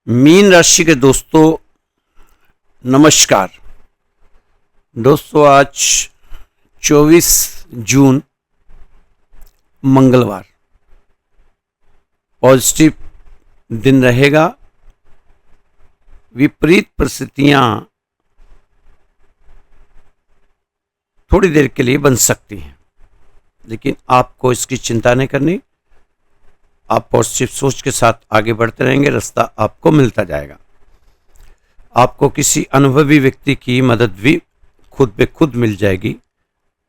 Mean राशि के दोस्तों नमस्कार। दोस्तों आज 24 जून मंगलवार पॉजिटिव दिन रहेगा। विपरीत परिस्थितियां थोड़ी देर के लिए बन सकती हैं, लेकिन आपको इसकी चिंता नहीं करनी। आप पॉजिटिव सोच के साथ आगे बढ़ते रहेंगे, रास्ता आपको मिलता जाएगा। आपको किसी अनुभवी व्यक्ति की मदद भी खुद पे खुद मिल जाएगी।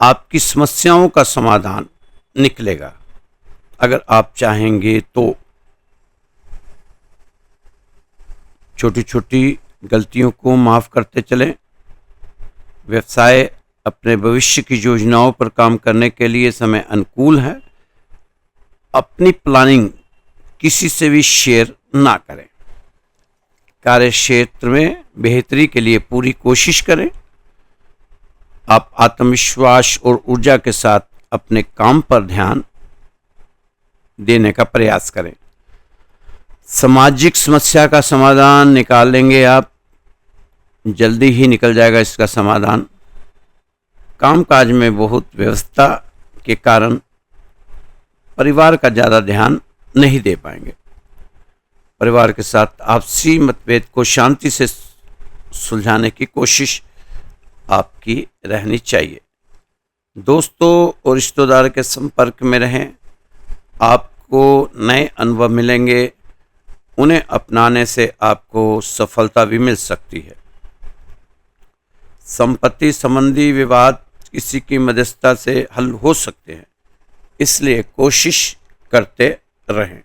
आपकी समस्याओं का समाधान निकलेगा अगर आप चाहेंगे तो। छोटी छोटी गलतियों को माफ करते चलें। व्यवसाय अपने भविष्य की योजनाओं पर काम करने के लिए समय अनुकूल है। अपनी प्लानिंग किसी से भी शेयर ना करें। कार्य क्षेत्र में बेहतरी के लिए पूरी कोशिश करें। आप आत्मविश्वास और ऊर्जा के साथ अपने काम पर ध्यान देने का प्रयास करें। सामाजिक समस्या का समाधान निकाल लेंगे आप, जल्दी ही निकल जाएगा इसका समाधान। कामकाज में बहुत व्यस्तता के कारण परिवार का ज़्यादा ध्यान नहीं दे पाएंगे। परिवार के साथ आपसी मतभेद को शांति से सुलझाने की कोशिश आपकी रहनी चाहिए। दोस्तों और रिश्तेदार के संपर्क में रहें। आपको नए अनुभव मिलेंगे, उन्हें अपनाने से आपको सफलता भी मिल सकती है। संपत्ति संबंधी विवाद किसी की मध्यस्थता से हल हो सकते हैं, इसलिए कोशिश करते रहें।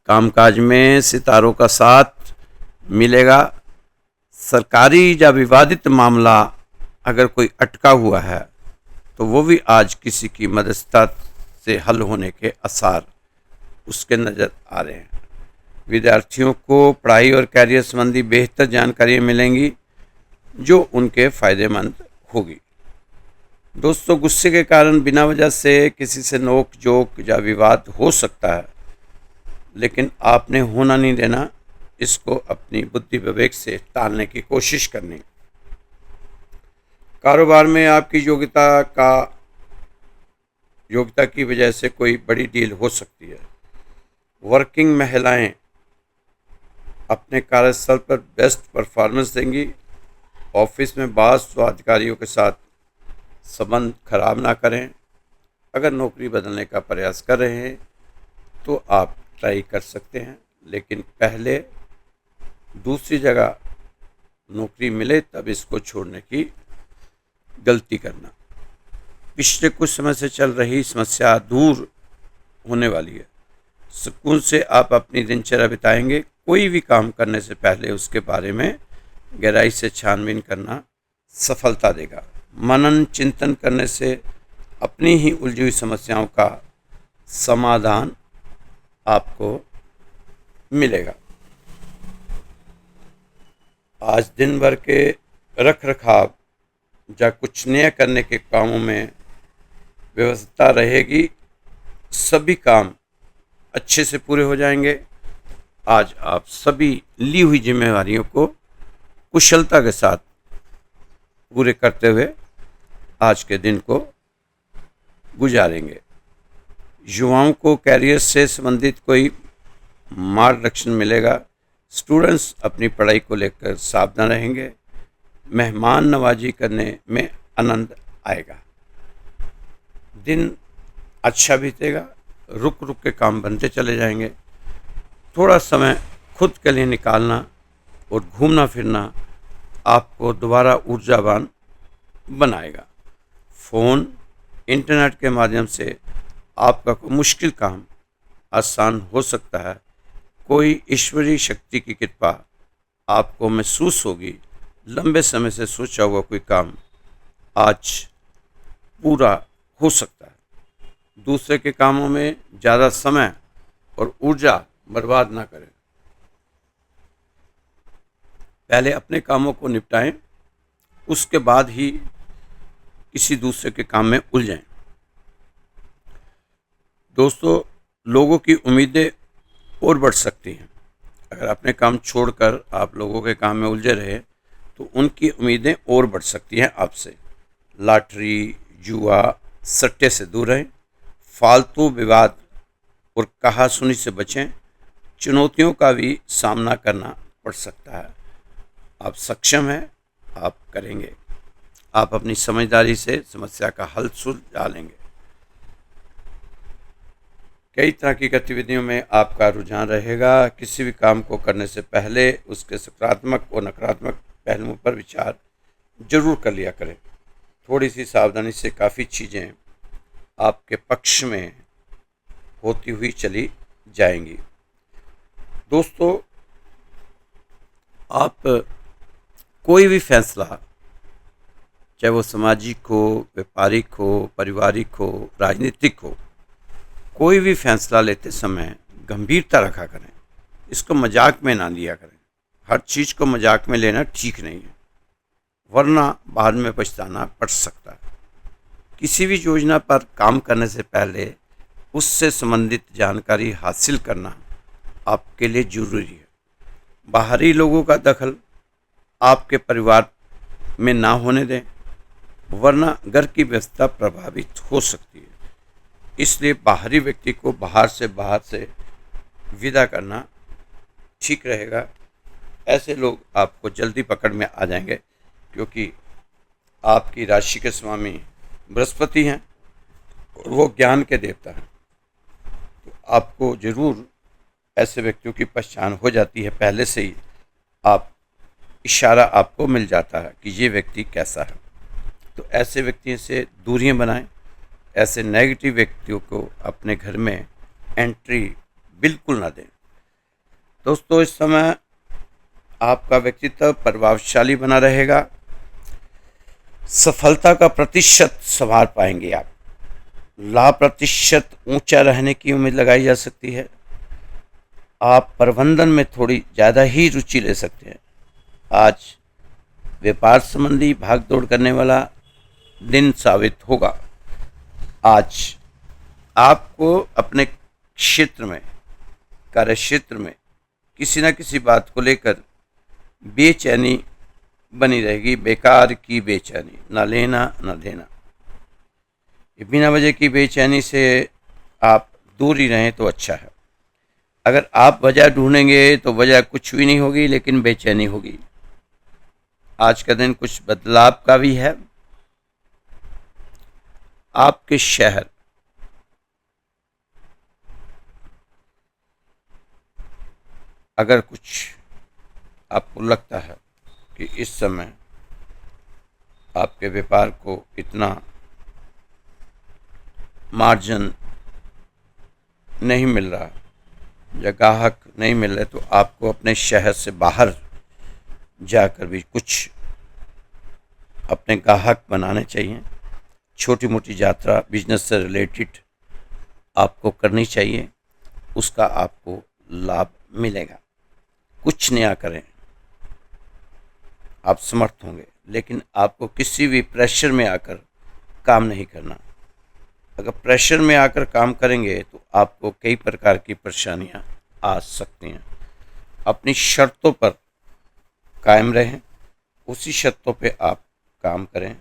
कामकाज में सितारों का साथ मिलेगा। सरकारी या विवादित मामला अगर कोई अटका हुआ है तो वो भी आज किसी की मध्यस्थता से हल होने के आसार उसके नज़र आ रहे हैं। विद्यार्थियों को पढ़ाई और कैरियर संबंधी बेहतर जानकारियाँ मिलेंगी जो उनके फायदेमंद होगी। दोस्तों गुस्से के कारण बिना वजह से किसी से नोक झोंक या विवाद हो सकता है, लेकिन आपने होना नहीं देना। इसको अपनी बुद्धि विवेक से टालने की कोशिश करनी। कारोबार में आपकी योग्यता की वजह से कोई बड़ी डील हो सकती है। वर्किंग महिलाएं अपने कार्यस्थल पर बेस्ट परफॉर्मेंस देंगी। ऑफिस में बॉस व अधिकारियों के साथ संबंध खराब ना करें। अगर नौकरी बदलने का प्रयास कर रहे हैं तो आप ट्राई कर सकते हैं, लेकिन पहले दूसरी जगह नौकरी मिले तब इसको छोड़ने की गलती करना। पिछले कुछ समय से चल रही समस्या दूर होने वाली है। सुकून से आप अपनी दिनचर्या बिताएंगे। कोई भी काम करने से पहले उसके बारे में गहराई से छानबीन करना सफलता देगा। मनन चिंतन करने से अपनी ही उलझी हुई समस्याओं का समाधान आपको मिलेगा। आज दिन भर के रख रखाव या कुछ नया करने के कामों में व्यवस्था रहेगी। सभी काम अच्छे से पूरे हो जाएंगे। आज आप सभी ली हुई जिम्मेवारियों को कुशलता के साथ पूरे करते हुए आज के दिन को गुजारेंगे। युवाओं को कैरियर से संबंधित कोई मार्गदर्शन मिलेगा। स्टूडेंट्स अपनी पढ़ाई को लेकर सावधान रहेंगे। मेहमान नवाजी करने में आनंद आएगा। दिन अच्छा बीतेगा। रुक रुक के काम बनते चले जाएंगे। थोड़ा समय खुद के लिए निकालना और घूमना फिरना आपको दोबारा ऊर्जावान बनाएगा। फ़ोन इंटरनेट के माध्यम से आपका कोई मुश्किल काम आसान हो सकता है। कोई ईश्वरीय शक्ति की कृपा आपको महसूस होगी। लंबे समय से सोचा हुआ कोई काम आज पूरा हो सकता है। दूसरे के कामों में ज़्यादा समय और ऊर्जा बर्बाद ना करें। पहले अपने कामों को निपटाएं, उसके बाद ही किसी दूसरे के काम में उलझें। दोस्तों लोगों की उम्मीदें और बढ़ सकती हैं। अगर अपने काम छोड़कर आप लोगों के काम में उलझे रहे तो उनकी उम्मीदें और बढ़ सकती हैं आपसे। लॉटरी, जुआ, सट्टे से दूर रहें। फालतू विवाद और कहासुनी से बचें। चुनौतियों का भी सामना करना पड़ सकता है। आप सक्षम हैं, आप करेंगे। आप अपनी समझदारी से समस्या का हल सुलझा लेंगे। कई तरह की गतिविधियों में आपका रुझान रहेगा। किसी भी काम को करने से पहले उसके सकारात्मक और नकारात्मक पहलुओं पर विचार जरूर कर लिया करें। थोड़ी सी सावधानी से काफ़ी चीज़ें आपके पक्ष में होती हुई चली जाएंगी। दोस्तों, आप कोई भी फैसला, चाहे वो सामाजिक हो, व्यापारिक हो, पारिवारिक हो, राजनीतिक हो, कोई भी फैसला लेते समय गंभीरता रखा करें। इसको मजाक में ना लिया करें। हर चीज़ को मजाक में लेना ठीक नहीं है, वरना बाद में पछताना पड़ सकता है। किसी भी योजना पर काम करने से पहले उससे संबंधित जानकारी हासिल करना आपके लिए जरूरी है। बाहरी लोगों का दखल आपके परिवार में ना होने दें, वरना घर की व्यवस्था प्रभावित हो सकती है। इसलिए बाहरी व्यक्ति को बाहर से विदा करना ठीक रहेगा। ऐसे लोग आपको जल्दी पकड़ में आ जाएंगे, क्योंकि आपकी राशि के स्वामी बृहस्पति हैं और वो ज्ञान के देवता हैं। तो आपको जरूर ऐसे व्यक्तियों की पहचान हो जाती है, पहले से ही आप इशारा आपको मिल जाता है कि ये व्यक्ति कैसा है। तो ऐसे व्यक्तियों से दूरियां बनाएं। ऐसे नेगेटिव व्यक्तियों को अपने घर में एंट्री बिल्कुल ना दें। दोस्तों, इस समय आपका व्यक्तित्व प्रभावशाली बना रहेगा। सफलता का प्रतिशत संभाल पाएंगे आप। लाभ प्रतिशत ऊंचा रहने की उम्मीद लगाई जा सकती है। आप प्रबंधन में थोड़ी ज़्यादा ही रुचि ले सकते हैं। आज व्यापार संबंधी भागदौड़ करने वाला दिन साबित होगा। आज आपको अपने क्षेत्र में, कार्य क्षेत्र में किसी न किसी बात को लेकर बेचैनी बनी रहेगी। बेकार की बेचैनी, ना लेना ना देना। बिना वजह की बेचैनी से आप दूर ही रहें तो अच्छा है। अगर आप वजह ढूंढेंगे तो वजह कुछ भी नहीं होगी, लेकिन बेचैनी होगी। आज का दिन कुछ बदलाव का भी है। आपके शहर, अगर कुछ आपको लगता है कि इस समय आपके व्यापार को इतना मार्जिन नहीं मिल रहा या ग्राहक नहीं मिल रहे, तो आपको अपने शहर से बाहर जाकर भी कुछ अपने ग्राहक बनाने चाहिए। छोटी मोटी यात्रा बिजनेस से रिलेटेड आपको करनी चाहिए, उसका आपको लाभ मिलेगा। कुछ नया करें, आप समर्थ होंगे, लेकिन आपको किसी भी प्रेशर में आकर काम नहीं करना। अगर प्रेशर में आकर काम करेंगे तो आपको कई प्रकार की परेशानियां आ सकती हैं। अपनी शर्तों पर कायम रहें, उसी शर्तों पे आप काम करें।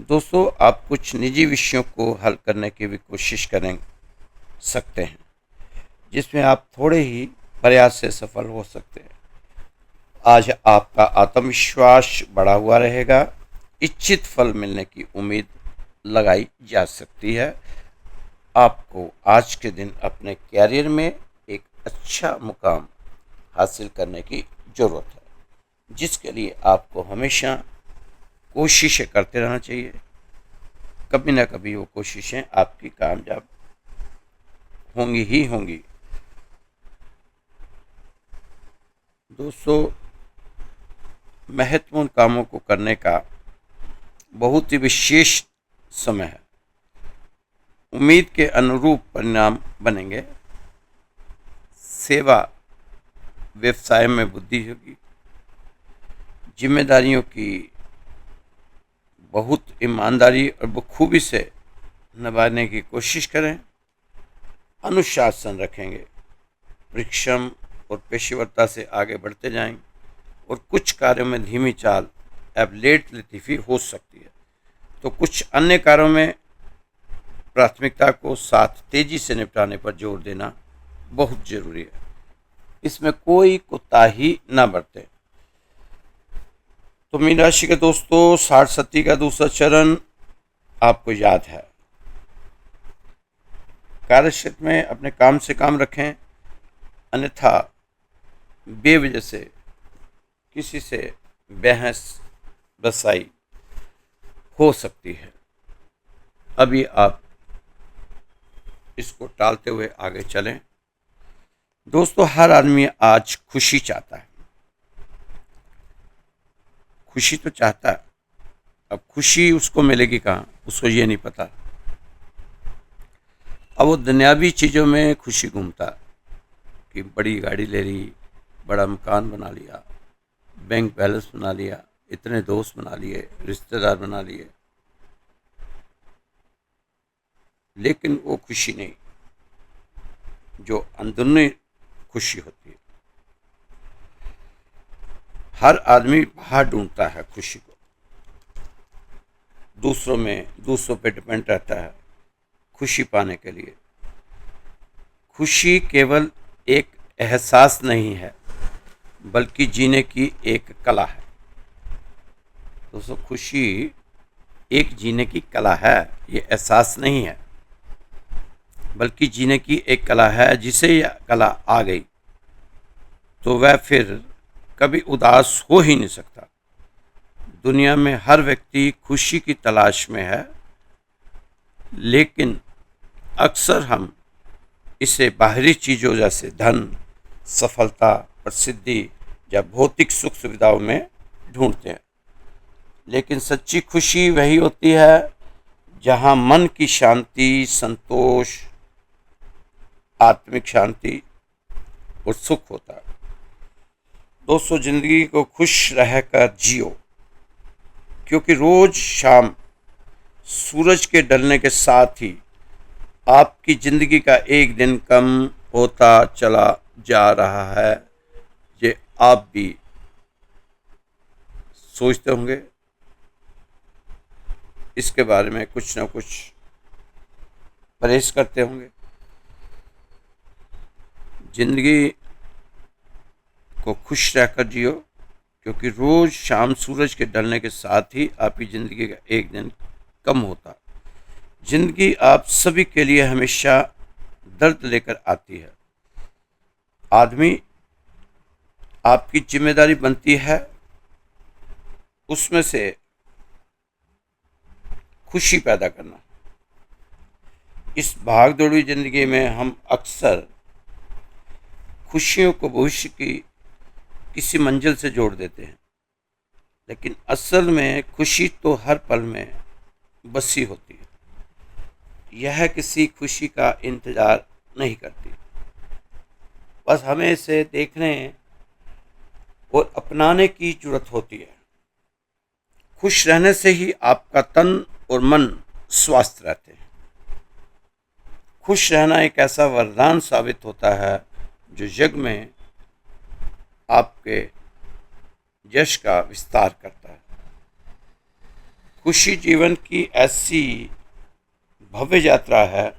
दोस्तों, आप कुछ निजी विषयों को हल करने की भी कोशिश करें सकते हैं, जिसमें आप थोड़े ही प्रयास से सफल हो सकते हैं। आज आपका आत्मविश्वास बढ़ा हुआ रहेगा। इच्छित फल मिलने की उम्मीद लगाई जा सकती है। आपको आज के दिन अपने कैरियर में एक अच्छा मुकाम हासिल करने की ज़रूरत है, जिसके लिए आपको हमेशा कोशिशें करते रहना चाहिए। कभी ना कभी वो कोशिशें आपकी कामयाब होंगी ही होंगी। दोस्तों, महत्वपूर्ण कामों को करने का बहुत ही विशेष समय है। उम्मीद के अनुरूप परिणाम बनेंगे। सेवा व्यवसाय में वृद्धि होगी। जिम्मेदारियों की बहुत ईमानदारी और बखूबी से निभाने की कोशिश करें। अनुशासन रखेंगे। परिश्रम और पेशेवरता से आगे बढ़ते जाएं और कुछ कार्यों में धीमी चाल अब लेट लतीफ़ी हो सकती है, तो कुछ अन्य कार्यों में प्राथमिकता को साथ तेजी से निपटाने पर जोर देना बहुत जरूरी है। इसमें कोई कोताही ना बरते। तो मीन राशि के दोस्तों, 60 का दूसरा चरण आपको याद है। कार्यक्षेत्र में अपने काम से काम रखें, अन्यथा बेवजह से किसी से बहस बसाई हो सकती है। अभी आप इसको टालते हुए आगे चलें। दोस्तों, हर आदमी आज खुशी चाहता है, खुशी तो चाहता है। अब खुशी उसको मिलेगी कहाँ, उसको ये नहीं पता। अब वो दुनियावी चीज़ों में खुशी घूमता कि बड़ी गाड़ी ले ली, बड़ा मकान बना लिया, बैंक बैलेंस बना लिया, इतने दोस्त बना लिए, रिश्तेदार बना लिए, लेकिन वो खुशी नहीं जो अंदरूनी खुशी होती है। हर आदमी बाहर ढूंढता है खुशी को, दूसरों पे डिपेंड रहता है खुशी पाने के लिए। खुशी केवल एक एहसास नहीं है, बल्कि जीने की एक कला है। दोस्तों, खुशी एक जीने की कला है, ये एहसास नहीं है, बल्कि जीने की एक कला है। जिसे यह कला आ गई तो वह फिर कभी उदास हो ही नहीं सकता। दुनिया में हर व्यक्ति खुशी की तलाश में है, लेकिन अक्सर हम इसे बाहरी चीज़ों जैसे धन, सफलता, प्रसिद्धि या भौतिक सुख सुविधाओं में ढूंढते हैं। लेकिन सच्ची खुशी वही होती है जहां मन की शांति, संतोष, आत्मिक शांति और सुख होता है। दोस्तों, जिंदगी को खुश रहकर जियो, क्योंकि रोज शाम सूरज के ढलने के साथ ही आपकी जिंदगी का एक दिन कम होता चला जा रहा है। ये आप भी सोचते होंगे, इसके बारे में कुछ ना कुछ परहेज करते होंगे। जिंदगी को खुश रहकर जियो, क्योंकि रोज शाम सूरज के ढलने के साथ ही आपकी जिंदगी का एक दिन कम होता। जिंदगी आप सभी के लिए हमेशा दर्द लेकर आती है। आदमी आपकी जिम्मेदारी बनती है उसमें से खुशी पैदा करना। इस भाग दौड़ी जिंदगी में हम अक्सर खुशियों को भविष्य की किसी मंजिल से जोड़ देते हैं, लेकिन असल में खुशी तो हर पल में बसी होती है। यह किसी खुशी का इंतजार नहीं करती, बस हमें इसे देखने और अपनाने की जरूरत होती है। खुश रहने से ही आपका तन और मन स्वस्थ रहते हैं। खुश रहना एक ऐसा वरदान साबित होता है जो जग में आपके यश का विस्तार करता है। खुशी जीवन की ऐसी भव्य यात्रा है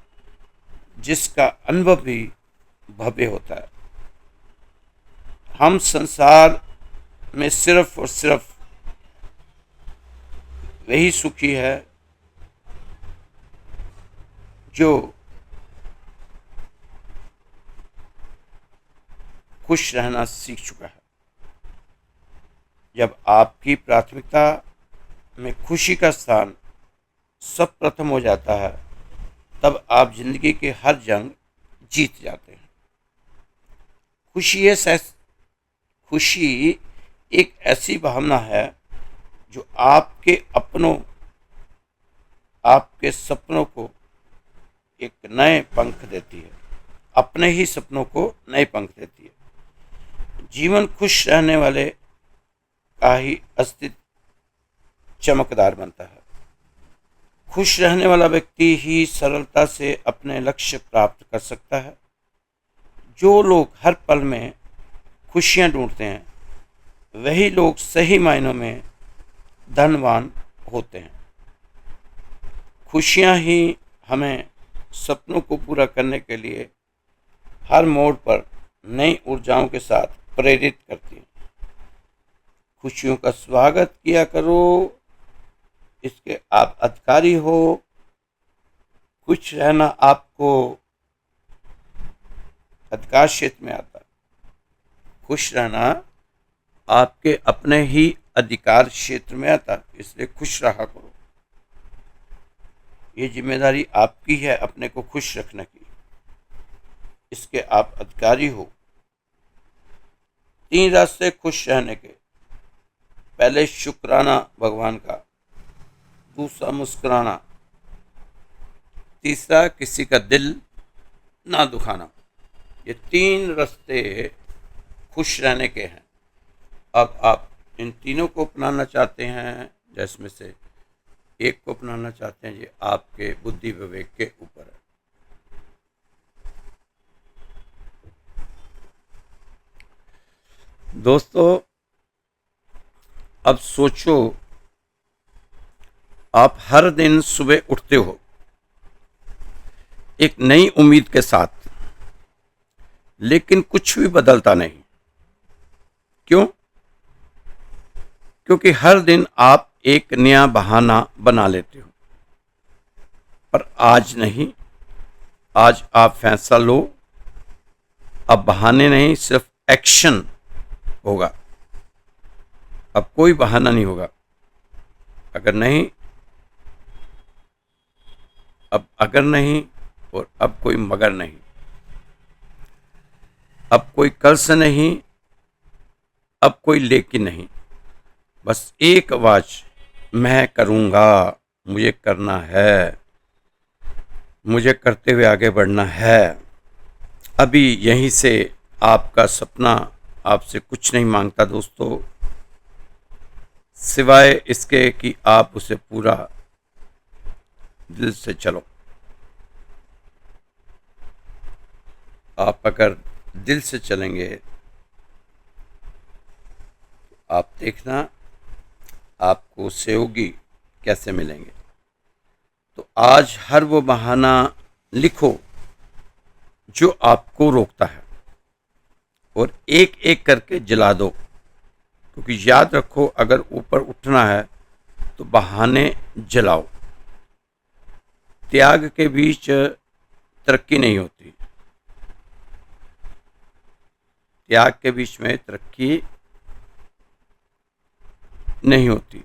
जिसका अनुभव भी भव्य होता है। हम संसार में सिर्फ और सिर्फ वही सुखी है जो खुश रहना सीख चुका है। जब आपकी प्राथमिकता में खुशी का स्थान सब प्रथम हो जाता है, तब आप जिंदगी के हर जंग जीत जाते हैं। खुशी एक ऐसी भावना है जो आपके सपनों को एक नए पंख देती है, अपने ही सपनों को नए पंख देती है। जीवन खुश रहने वाले का ही अस्तित्व चमकदार बनता है। खुश रहने वाला व्यक्ति ही सरलता से अपने लक्ष्य प्राप्त कर सकता है। जो लोग हर पल में खुशियाँ ढूंढते हैं, वही लोग सही मायनों में धनवान होते हैं। खुशियाँ ही हमें सपनों को पूरा करने के लिए हर मोड़ पर नई ऊर्जाओं के साथ प्रेरित करती हैं। खुशियों का स्वागत किया करो, इसके आप अधिकारी हो। खुश रहना आपको अधिकार क्षेत्र में आता है। खुश रहना आपके अपने ही अधिकार क्षेत्र में आता है, इसलिए खुश रहा करो। ये जिम्मेदारी आपकी है अपने को खुश रखने की, इसके आप अधिकारी हो। 3 रास्ते खुश रहने के। पहले शुक्राना भगवान का, दूसरा मुस्कुराना, तीसरा किसी का दिल ना दुखाना। ये 3 रास्ते खुश रहने के हैं। अब आप इन तीनों को अपनाना चाहते हैं, जिसमें से एक को अपनाना चाहते हैं, ये आपके बुद्धि विवेक के ऊपर है। दोस्तों, अब सोचो, आप हर दिन सुबह उठते हो एक नई उम्मीद के साथ, लेकिन कुछ भी बदलता नहीं। क्यों? क्योंकि हर दिन आप एक नया बहाना बना लेते हो। पर आज नहीं, आज आप फैसला लो। अब बहाने नहीं, सिर्फ एक्शन होगा। अब कोई बहाना नहीं होगा। अगर नहीं, अब अगर नहीं, और अब कोई मगर नहीं। अब कोई कल से नहीं, अब कोई लेकिन नहीं। बस एक आवाज, मैं करूँगा, मुझे करना है, मुझे करते हुए आगे बढ़ना है। अभी यहीं से आपका सपना आपसे कुछ नहीं मांगता दोस्तों, सिवाय इसके कि आप उसे पूरा दिल से चलो। आप अगर दिल से चलेंगे, आप देखना आपको सहयोगी कैसे मिलेंगे। तो आज हर वो बहाना लिखो जो आपको रोकता है, और एक एक करके जला दो। क्योंकि याद रखो, अगर ऊपर उठना है तो बहाने जलाओ। त्याग के बीच तरक्की नहीं होती, त्याग के बीच में तरक्की नहीं होती।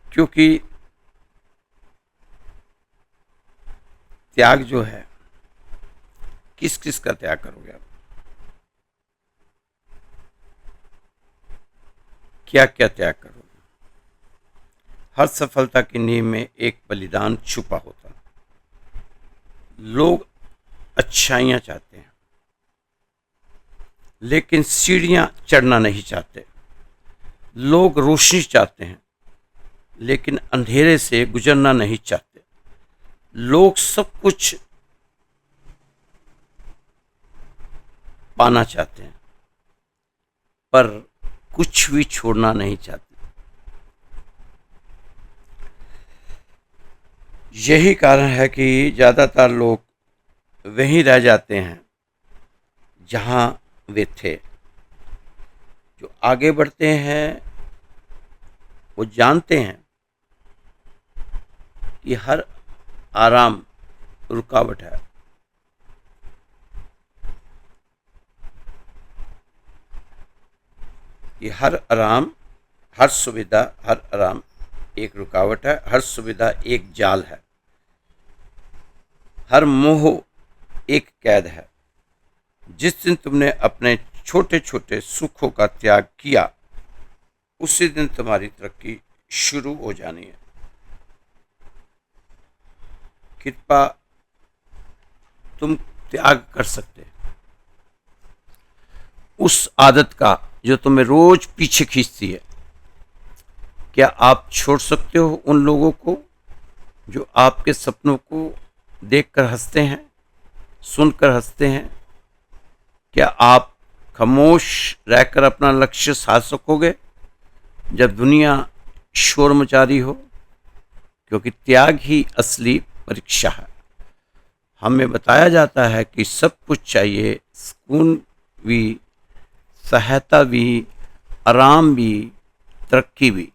क्योंकि त्याग जो है, किस किस का त्याग करोगे आप? क्या क्या त्याग करोगे? हर सफलता की नींव में एक बलिदान छुपा होता है। लोग अच्छाइयाँ चाहते हैं, लेकिन सीढ़ियाँ चढ़ना नहीं चाहते। लोग रोशनी चाहते हैं, लेकिन अंधेरे से गुजरना नहीं चाहते। लोग सब कुछ पाना चाहते हैं, पर कुछ भी छोड़ना नहीं चाहते। यही कारण है कि ज़्यादातर लोग वहीं रह जाते हैं जहां वे थे। जो आगे बढ़ते हैं वो जानते हैं कि हर आराम रुकावट है। कि हर आराम, हर सुविधा, हर आराम एक रुकावट है, हर सुविधा एक जाल है, हर मोह एक कैद है। जिस दिन तुमने अपने छोटे छोटे सुखों का त्याग किया, उसी दिन तुम्हारी तरक्की शुरू हो जानी है। कृपा तुम त्याग कर सकते उस आदत का जो तुम्हें रोज पीछे खींचती है। क्या आप छोड़ सकते हो उन लोगों को जो आपके सपनों को देखकर हंसते हैं? सुनकर हंसते हैं। क्या आप खामोश रहकर अपना लक्ष्य साध सकोगे जब दुनिया शोर मचा रही हो? क्योंकि त्याग ही असली परीक्षा है। हमें बताया जाता है कि सब कुछ चाहिए, सुकून भी, सहायता भी, आराम भी, तरक्की भी।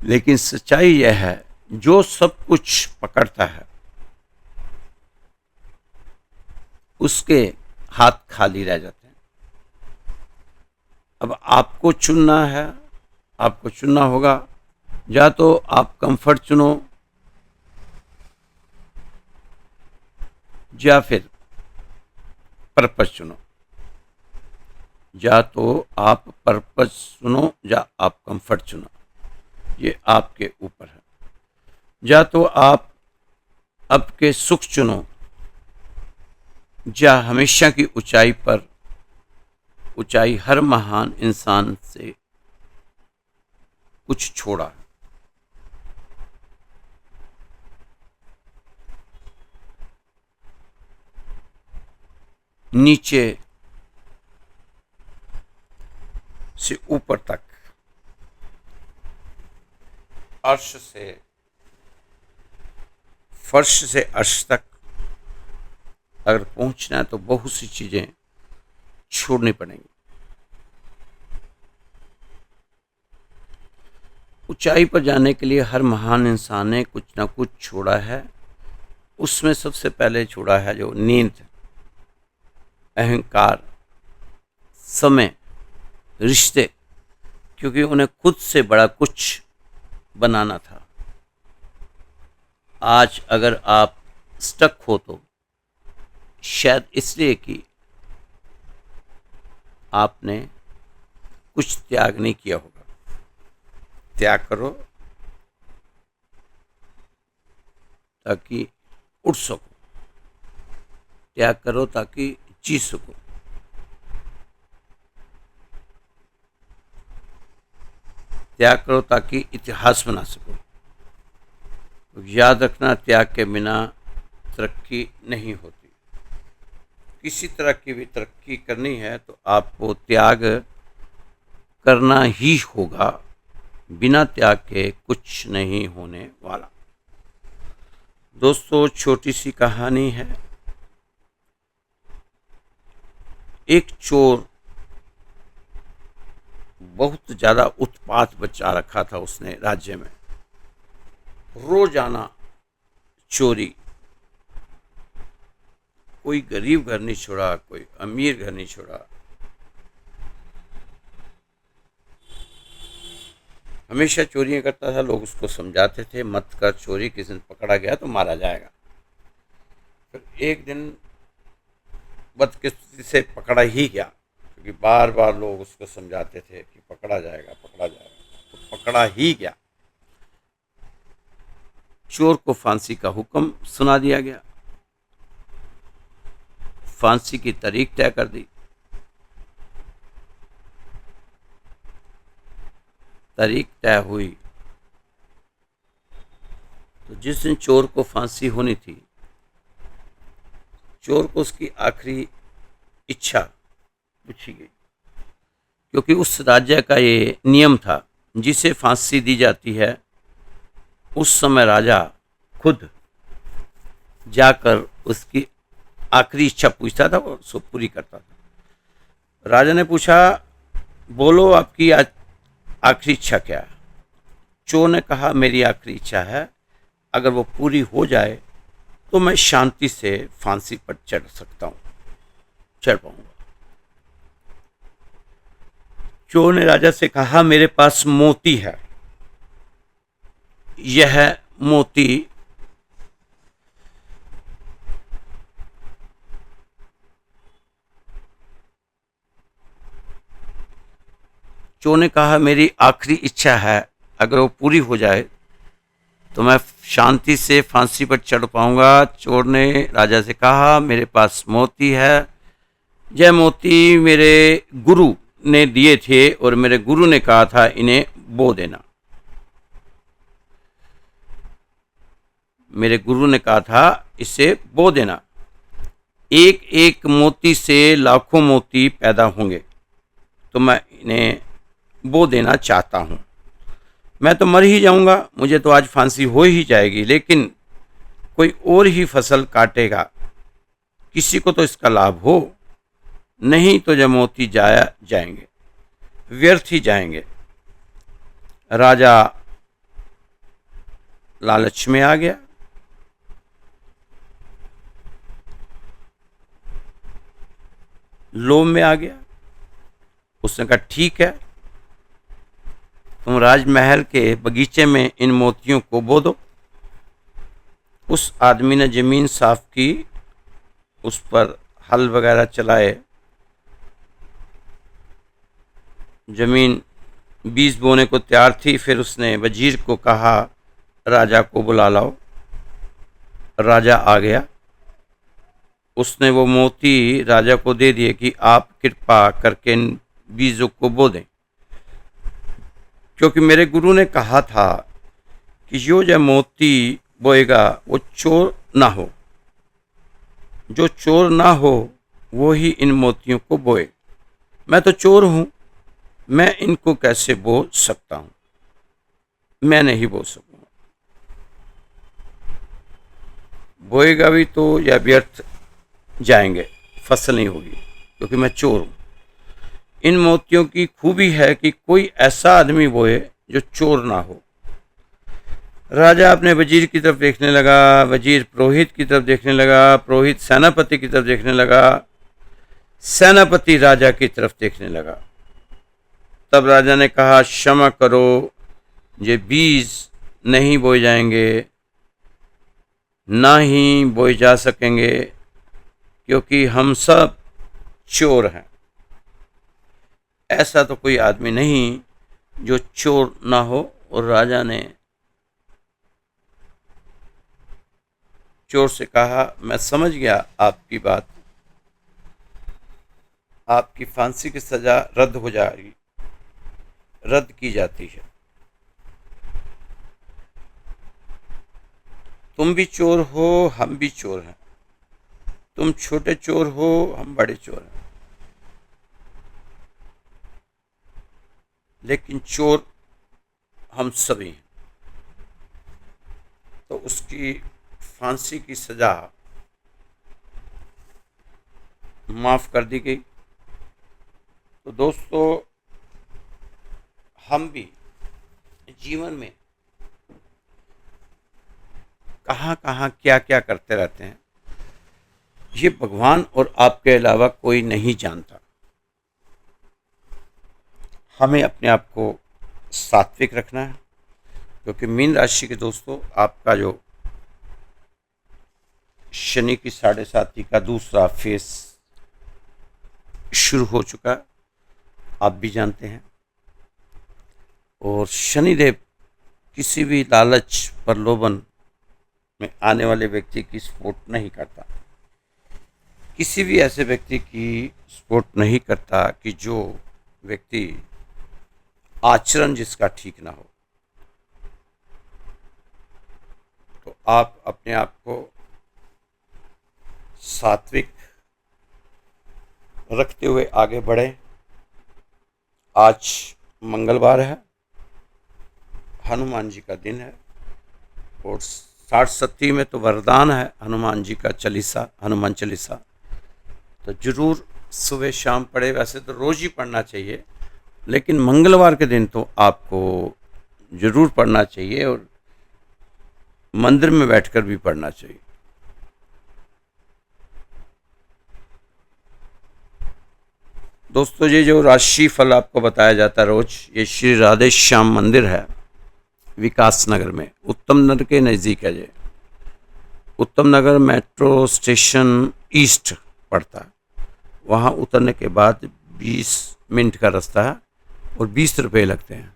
लेकिन सच्चाई यह है, जो सब कुछ पकड़ता है उसके हाथ खाली रह जाते हैं। अब आपको चुनना है, आपको चुनना होगा। या तो आप कंफर्ट चुनो या फिर पर्पस चुनो। या तो आप पर्पस चुनो या आप कंफर्ट चुनो, ये आपके ऊपर है। या तो आप आपके सुख चुनो या हमेशा की ऊंचाई पर। ऊंचाई हर महान इंसान से कुछ छोड़ा। नीचे से ऊपर तक, अर्श से फर्श से अर्श तक अगर पहुंचना है तो बहुत सी चीजें छोड़नी पड़ेंगी। ऊंचाई पर जाने के लिए हर महान इंसान ने कुछ ना कुछ छोड़ा है। उसमें सबसे पहले छोड़ा है जो नींद, अहंकार, समय, रिश्ते, क्योंकि उन्हें खुद से बड़ा कुछ बनाना था। आज अगर आप स्टक हो तो शायद इसलिए कि आपने कुछ त्याग नहीं किया होगा। त्याग करो ताकि उठ सको, त्याग करो ताकि जी सको। त्याग करो ताकि इतिहास बना सको। याद रखना, त्याग के बिना तरक्की नहीं होती। किसी तरह की भी तरक्की करनी है तो आपको त्याग करना ही होगा। बिना त्याग के कुछ नहीं होने वाला। दोस्तों, छोटी सी कहानी है। एक चोर बहुत ज्यादा उत्पात बचा रखा था उसने राज्य में। रोजाना चोरी, कोई गरीब घर नहीं छोड़ा, कोई अमीर घर नहीं छोड़ा। हमेशा चोरियां करता था। लोग उसको समझाते थे मत कर चोरी, किसी दिन पकड़ा गया तो मारा जाएगा। फिर एक दिन बदकिस्मती से पकड़ा ही गया, क्योंकि बार बार लोग उसको समझाते थे कि पकड़ा जाएगा पकड़ा जाएगा, तो पकड़ा ही गया। चोर को फांसी का हुक्म सुना दिया गया। फांसी की तारीख तय कर दी। तारीख तय हुई तो जिस दिन चोर को फांसी होनी थी, चोर को उसकी आखिरी इच्छा पूछी गई, क्योंकि उस राज्य का ये नियम था, जिसे फांसी दी जाती है उस समय राजा खुद जाकर उसकी आखिरी इच्छा पूछता था और उसको पूरी करता था। राजा ने पूछा, बोलो आपकी आखिरी इच्छा क्या है? चोर ने कहा, मेरी आखिरी इच्छा है, अगर वो पूरी हो जाए तो मैं शांति से फांसी पर चढ़ सकता हूं, चढ़ पाऊंगा। चोर ने राजा से कहा, मेरे पास मोती है। यह मोती चोर ने कहा, मेरी आखिरी इच्छा है, अगर वो पूरी हो जाए तो मैं शांति से फांसी पर चढ़ पाऊंगा। चोर ने राजा से कहा, मेरे पास मोती है। यह मोती मेरे गुरु ने दिए थे और मेरे गुरु ने कहा था इन्हें बो देना। मेरे गुरु ने कहा था इसे बो देना। एक एक मोती से लाखों मोती पैदा होंगे, तो मैं इन्हें बो देना चाहता हूँ। मैं तो मर ही जाऊंगा, मुझे तो आज फांसी हो ही जाएगी, लेकिन कोई और ही फसल काटेगा, किसी को तो इसका लाभ हो, नहीं तो जब मोती जाएंगे, व्यर्थ ही जाएंगे। राजा लालच में आ गया। लोभ में आ गया। उसने कहा ठीक है, तुम राजमहल के बगीचे में इन मोतियों को बो दो। उस आदमी ने जमीन साफ की, उस पर हल वगैरह चलाए, जमीन बीज बोने को तैयार थी। फिर उसने वजीर को कहा राजा को बुला लाओ। राजा आ गया। उसने वो मोती राजा को दे दिए कि आप कृपा करके इन बीजों को बो दें, क्योंकि मेरे गुरु ने कहा था कि जो मोती बोएगा वो चोर ना हो, जो चोर ना हो वो ही इन मोतियों को बोए। मैं तो चोर हूं, मैं इनको कैसे बो सकता हूं? मैं नहीं बो सकूंगा। बोएगा भी तो या व्यर्थ जाएंगे, फसल नहीं होगी, क्योंकि मैं चोर हूं। इन मोतियों की खूबी है कि कोई ऐसा आदमी बोए जो चोर ना हो। राजा अपने वजीर की तरफ देखने लगा, वजीर पुरोहित की तरफ देखने लगा, पुरोहित सेनापति की तरफ देखने लगा, सेनापति राजा की तरफ देखने लगा। तब राजा ने कहा क्षमा करो, ये बीज नहीं बोए जाएंगे, ना ही बोए जा सकेंगे, क्योंकि हम सब चोर हैं। ऐसा तो कोई आदमी नहीं जो चोर ना हो। और राजा ने चोर से कहा मैं समझ गया आपकी बात, आपकी फांसी की सजा रद्द हो जाएगी, रद्द की जाती है। तुम भी चोर हो, हम भी चोर हैं। तुम छोटे चोर हो, हम बड़े चोर हैं, लेकिन चोर हम सभी हैं। तो उसकी फांसी की सजा माफ कर दी गई। तो दोस्तों, हम भी जीवन में कहाँ कहाँ क्या क्या करते रहते हैं, ये भगवान और आपके अलावा कोई नहीं जानता। हमें अपने आप को सात्विक रखना है, क्योंकि मीन राशि के दोस्तों, आपका जो शनि की 7.5 का दूसरा फेस शुरू हो चुका, आप भी जानते हैं। और शनिदेव किसी भी लालच प्रलोभन में आने वाले व्यक्ति की सपोर्ट नहीं करता, किसी भी ऐसे व्यक्ति की सपोर्ट नहीं करता कि जो व्यक्ति आचरण जिसका ठीक ना हो। तो आप अपने आप को सात्विक रखते हुए आगे बढ़े। आज मंगलवार है, हनुमान जी का दिन है, और 60 में तो वरदान है हनुमान जी का चालीसा, हनुमान चालीसा। तो जरूर सुबह शाम पढ़े। वैसे तो रोज ही पढ़ना चाहिए, लेकिन मंगलवार के दिन तो आपको जरूर पढ़ना चाहिए, और मंदिर में बैठकर भी पढ़ना चाहिए। दोस्तों, ये जो राशि फल आपको बताया जाता है रोज, ये श्री राधे श्याम मंदिर है विकास नगर में, उत्तम नगर के नज़दीक है। ये उत्तम नगर मेट्रो स्टेशन ईस्ट पड़ता है। वहाँ उतरने के बाद 20 मिनट का रास्ता है, और 20 रुपये लगते हैं।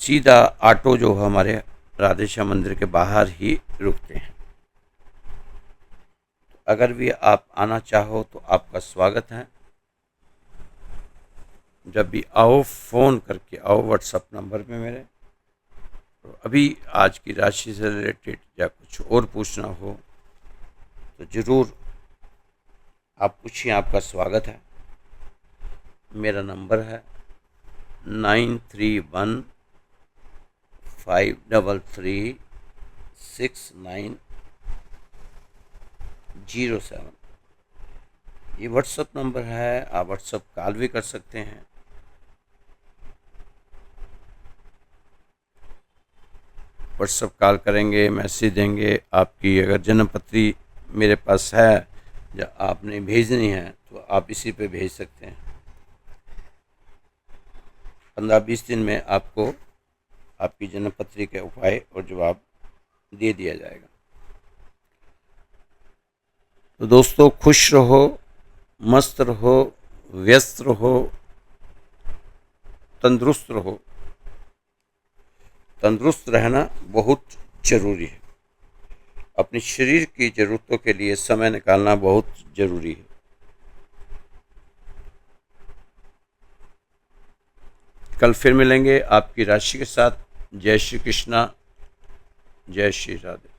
सीधा ऑटो जो हमारे राधे श्याम मंदिर के बाहर ही रुकते हैं। अगर भी आप आना चाहो तो आपका स्वागत है। जब भी आओ फ़ोन करके आओ, व्हाट्सएप नंबर पे मेरे, तो अभी आज की राशि से रिलेटेड या कुछ और पूछना हो तो ज़रूर आप पूछिए, आपका स्वागत है। मेरा नंबर है 9315336907। ये व्हाट्सअप नंबर है, आप व्हाट्सअप कॉल भी कर सकते हैं। व्हाट्सअप कॉल करेंगे, मैसेज देंगे, आपकी अगर जन्मपत्री मेरे पास है या आपने भेजनी है तो आप इसी पे भेज सकते हैं। 15-20 दिन में आपको आपकी जन्मपत्री के उपाय और जवाब दे दिया जाएगा। तो दोस्तों, खुश रहो, मस्त रहो, व्यस्त रहो, तंदुरुस्त रहो। तंदुरुस्त रहना बहुत ज़रूरी है। अपने शरीर की ज़रूरतों के लिए समय निकालना बहुत ज़रूरी है। कल फिर मिलेंगे आपकी राशि के साथ। जय श्री कृष्णा, जय श्री राधे।